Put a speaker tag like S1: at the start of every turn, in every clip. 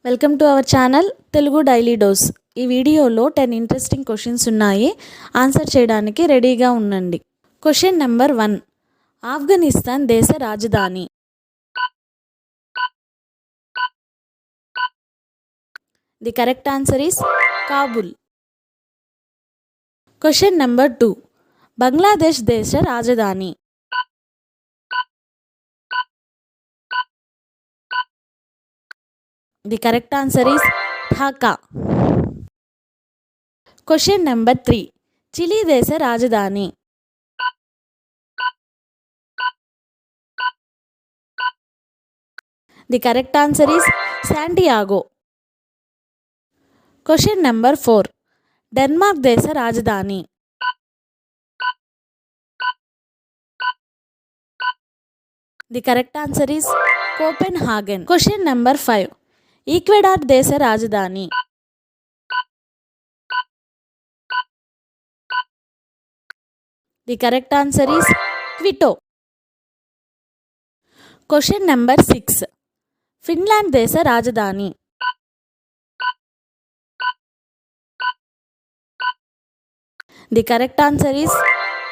S1: Welcome to our channel Telugu daily dose. ఈ వీడియోలో 10 interesting questions ఉన్నాయి. ఆన్సర్ చేయడానికి రెడీగా ఉండండి. Question number 1. ఆఫ్ఘనిస్తాన్ దేశ రాజధాని. The correct answer is Kabul. Question number 2. Bangladesh దేశ రాజధాని. The correct answer is Dhaka. Question number 3. Chile దేశ రాజధాని. The correct answer is Santiago. Question number 4. Denmark దేశ రాజధాని. The correct answer is Copenhagen. Question number 5. Ecuador దేశ రాజధాని. The correct answer is Quito. Question number 6. Finland దేశ రాజధాని. The correct answer is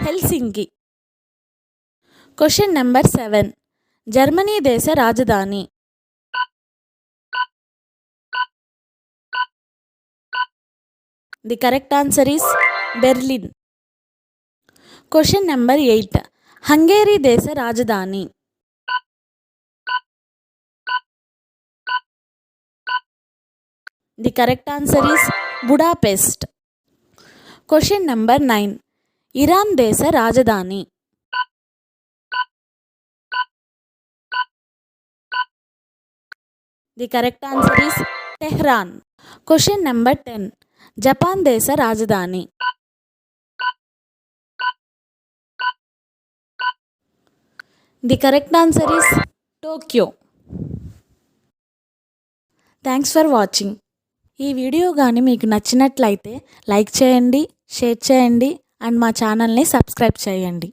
S1: Helsinki. Question number 7. Germany దేశ రాజధాని. The correct answer is Berlin. Question number 8. Hungary దేశ రాజధాని. The correct answer is Budapest. Question number 9. Iran దేశ రాజధాని. The correct answer is Tehran. Question number 10. Japan దేశ రాజధాని. The correct answer is Tokyo. Thanks for watching. ఈ video కానీ మీకు నచ్చినట్లయితే లైక్ చేయండి, షేర్ చేయండి అండ్ మా ఛానల్ని సబ్స్క్రైబ్ చేయండి.